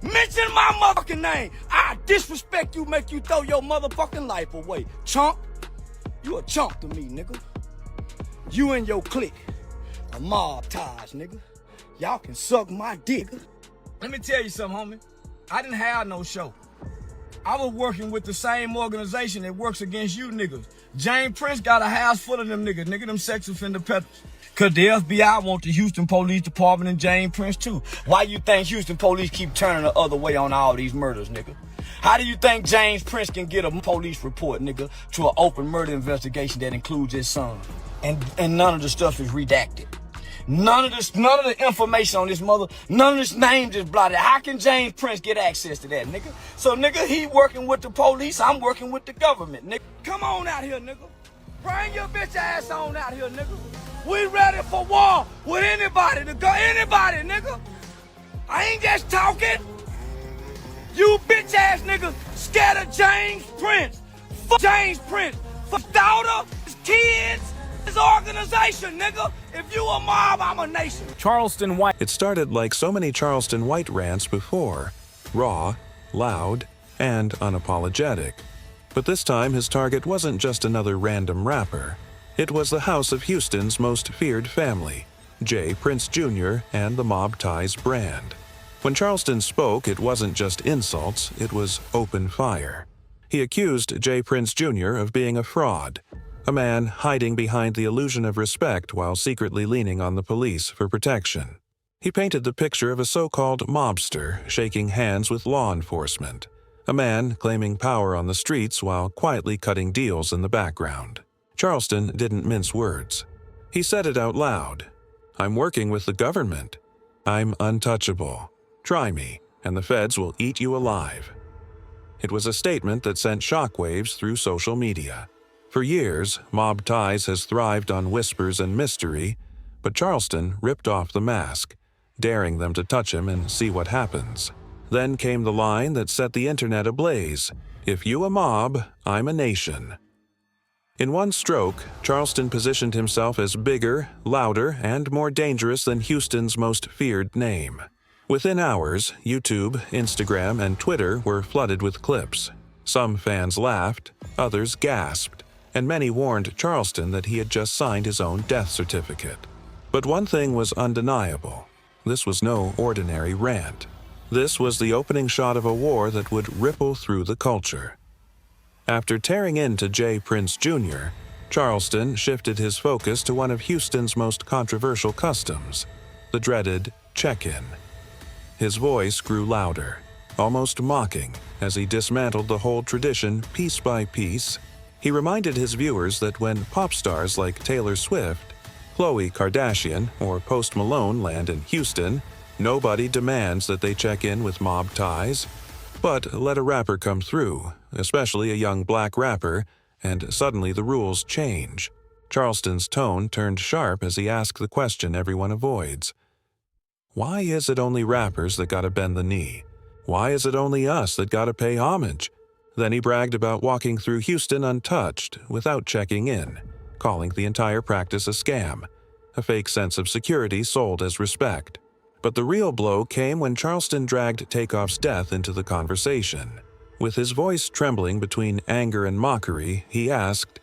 mention my motherfucking name, I disrespect you, make you throw your motherfucking life away. Chump. You a chump to me, nigga. You and your clique are mob ties, nigga. Y'all can suck my dick. Let me tell you something, homie. I didn't have no show. I was working with the same organization that works against you niggas. James Prince got a house full of them niggas, them sex offender peddlers. Cause the FBI want the Houston Police Department and James Prince too. Why you think Houston police keep turning the other way on all these murders, nigga? How do you think James Prince can get a police report, nigga, to an open murder investigation that includes his son? And none of the stuff is redacted. None of the information on this none of this names is blotted. How can James Prince get access to that, nigga? So, nigga, he working with the police, I'm working with the government, nigga. Come on out here, nigga. Bring your bitch ass on out here, nigga. We ready for war with anybody, nigga. I ain't just talking. You bitch ass nigga scared of James Prince. Fuck James Prince. Fuck his daughter, his kids, his organization, nigga. If you a mob, I'm a nation. Charleston White. It started like so many Charleston White rants before, raw, loud, and unapologetic. But this time his target wasn't just another random rapper. It was the House of Houston's most feared family, J. Prince Jr. and the Mob Ties brand. When Charleston spoke, it wasn't just insults, it was open fire. He accused J. Prince Jr. of being a fraud, a man hiding behind the illusion of respect while secretly leaning on the police for protection. He painted the picture of a so-called mobster shaking hands with law enforcement, a man claiming power on the streets while quietly cutting deals in the background. Charleston didn't mince words. He said it out loud. I'm working with the government. I'm untouchable. Try me, and the feds will eat you alive. It was a statement that sent shockwaves through social media. For years, Mob Ties has thrived on whispers and mystery, but Charleston ripped off the mask, daring them to touch him and see what happens. Then came the line that set the internet ablaze. If you a mob, I'm a nation. In one stroke, Charleston positioned himself as bigger, louder, and more dangerous than Houston's most feared name. Within hours, YouTube, Instagram, and Twitter were flooded with clips. Some fans laughed, others gasped, and many warned Charleston that he had just signed his own death certificate. But one thing was undeniable. This was no ordinary rant. This was the opening shot of a war that would ripple through the culture. After tearing into J. Prince Jr., Charleston shifted his focus to one of Houston's most controversial customs, the dreaded check-in. His voice grew louder, almost mocking, as he dismantled the whole tradition piece by piece. He reminded his viewers that when pop stars like Taylor Swift, Khloe Kardashian, or Post Malone land in Houston, nobody demands that they check in with Mob Ties. But let a rapper come through, especially a young black rapper, and suddenly the rules change. Charleston's tone turned sharp as he asked the question everyone avoids. Why is it only rappers that gotta bend the knee? Why is it only us that gotta pay homage? Then he bragged about walking through Houston untouched, without checking in, calling the entire practice a scam, a fake sense of security sold as respect. But the real blow came when Charleston dragged Takeoff's death into the conversation. With his voice trembling between anger and mockery, he asked,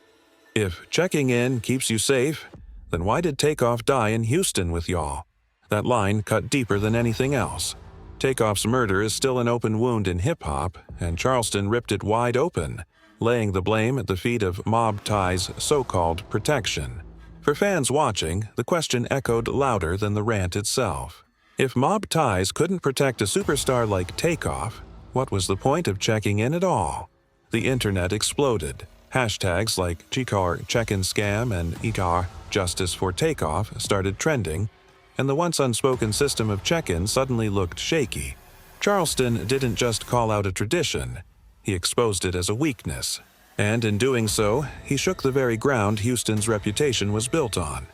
"If checking in keeps you safe, then why did Takeoff die in Houston with y'all?" That line cut deeper than anything else. Takeoff's murder is still an open wound in hip-hop, and Charleston ripped it wide open, laying the blame at the feet of Mob Ties' so-called protection. For fans watching, the question echoed louder than the rant itself. If Mob Ties couldn't protect a superstar like Takeoff, what was the point of checking in at all? The internet exploded. Hashtags like Chikar Check-in Scam and Ikar Justice for Takeoff started trending, and the once unspoken system of check-in suddenly looked shaky. Charleston didn't just call out a tradition, he exposed it as a weakness. And in doing so, he shook the very ground Houston's reputation was built on.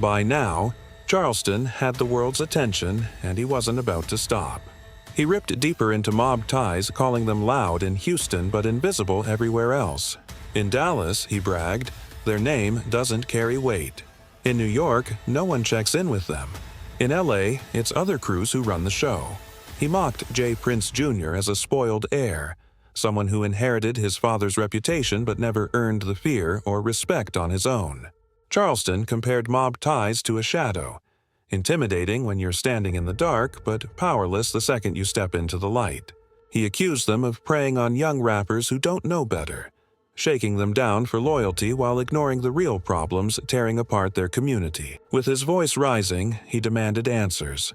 By now, Charleston had the world's attention, and he wasn't about to stop. He ripped deeper into Mob Ties, calling them loud in Houston but invisible everywhere else. In Dallas, he bragged, their name doesn't carry weight. In New York, no one checks in with them. In LA, it's other crews who run the show. He mocked J. Prince Jr. as a spoiled heir, someone who inherited his father's reputation but never earned the fear or respect on his own. Charleston compared mob ties to a shadow, intimidating when you're standing in the dark, but powerless the second you step into the light. He accused them of preying on young rappers who don't know better, shaking them down for loyalty while ignoring the real problems tearing apart their community. With his voice rising, he demanded answers.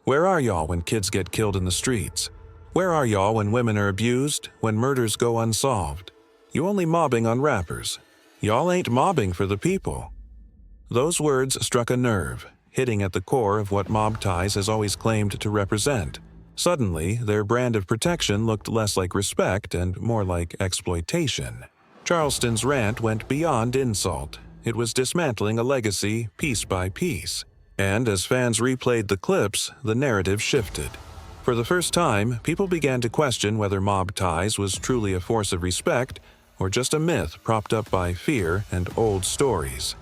Where are y'all when kids get killed in the streets? Where are y'all when women are abused, when murders go unsolved? You only mobbing on rappers. Y'all ain't mobbing for the people. Those words struck a nerve, hitting at the core of what mob ties has always claimed to represent. Suddenly, their brand of protection looked less like respect and more like exploitation. Charleston's rant went beyond insult. It was dismantling a legacy piece by piece. And as fans replayed the clips, the narrative shifted. For the first time, people began to question whether mob ties was truly a force of respect or just a myth propped up by fear and old stories.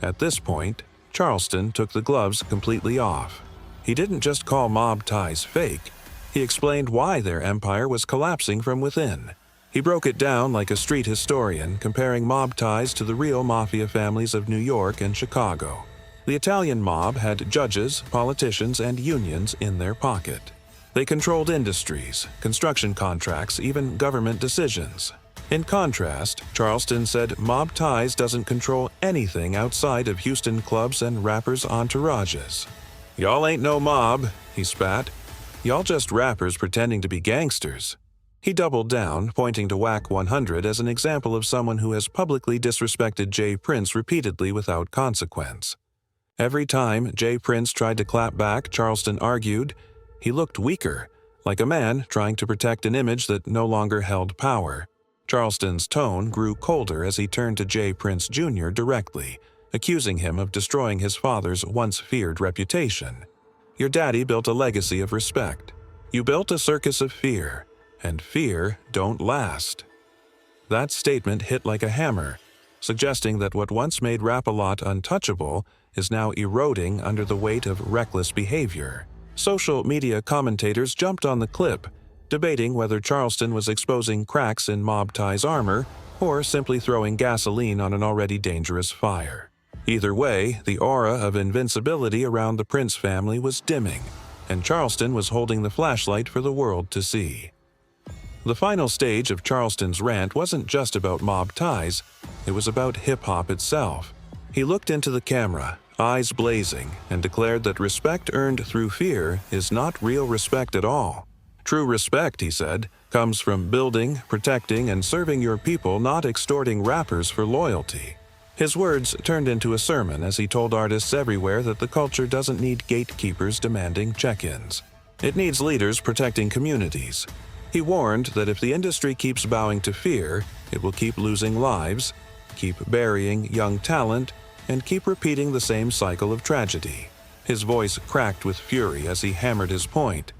At this point, Charleston took the gloves completely off. He didn't just call mob ties fake. He explained why their empire was collapsing from within. He broke it down like a street historian, comparing mob ties to the real mafia families of New York and Chicago. The Italian mob had judges, politicians, and unions in their pocket. They controlled industries, construction contracts, even government decisions. In contrast, Charleston said mob ties doesn't control anything outside of Houston clubs and rappers' entourages. Y'all ain't no mob, he spat. Y'all just rappers pretending to be gangsters. He doubled down, pointing to Whack 100 as an example of someone who has publicly disrespected J. Prince repeatedly without consequence. Every time J. Prince tried to clap back, Charleston argued, he looked weaker, like a man trying to protect an image that no longer held power. Charleston's tone grew colder as he turned to J. Prince Jr. directly, accusing him of destroying his father's once-feared reputation. Your daddy built a legacy of respect. You built a circus of fear, and fear don't last. That statement hit like a hammer, suggesting that what once made Rap-A-Lot untouchable is now eroding under the weight of reckless behavior. Social media commentators jumped on the clip, debating whether Charleston was exposing cracks in mob ties armor or simply throwing gasoline on an already dangerous fire. Either way, the aura of invincibility around the Prince family was dimming, and Charleston was holding the flashlight for the world to see. The final stage of Charleston's rant wasn't just about mob ties, it was about hip-hop itself. He looked into the camera, eyes blazing, and declared that respect earned through fear is not real respect at all. True respect, he said, comes from building, protecting, and serving your people, not extorting rappers for loyalty. His words turned into a sermon as he told artists everywhere that the culture doesn't need gatekeepers demanding check-ins. It needs leaders protecting communities. He warned that if the industry keeps bowing to fear, it will keep losing lives, keep burying young talent, and keep repeating the same cycle of tragedy. His voice cracked with fury as he hammered his point.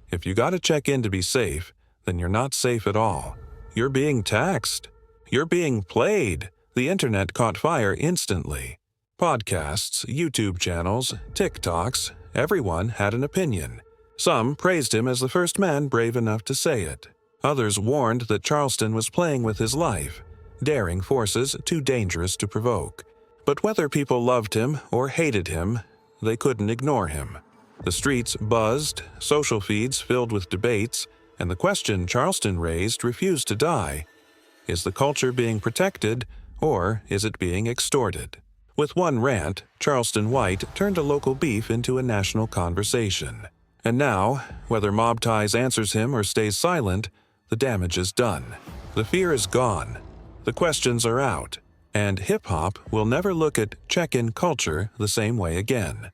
If you gotta check in to be safe, then you're not safe at all. You're being taxed. You're being played. The internet caught fire instantly. Podcasts, YouTube channels, TikToks, everyone had an opinion. Some praised him as the first man brave enough to say it. Others warned that Charleston was playing with his life, daring forces too dangerous to provoke. But whether people loved him or hated him, they couldn't ignore him. The streets buzzed, social feeds filled with debates, and the question Charleston raised refused to die. Is the culture being protected, or is it being extorted? With one rant, Charleston White turned a local beef into a national conversation. And now, whether mob ties answers him or stays silent, the damage is done. The fear is gone. The questions are out. And hip-hop will never look at check-in culture the same way again.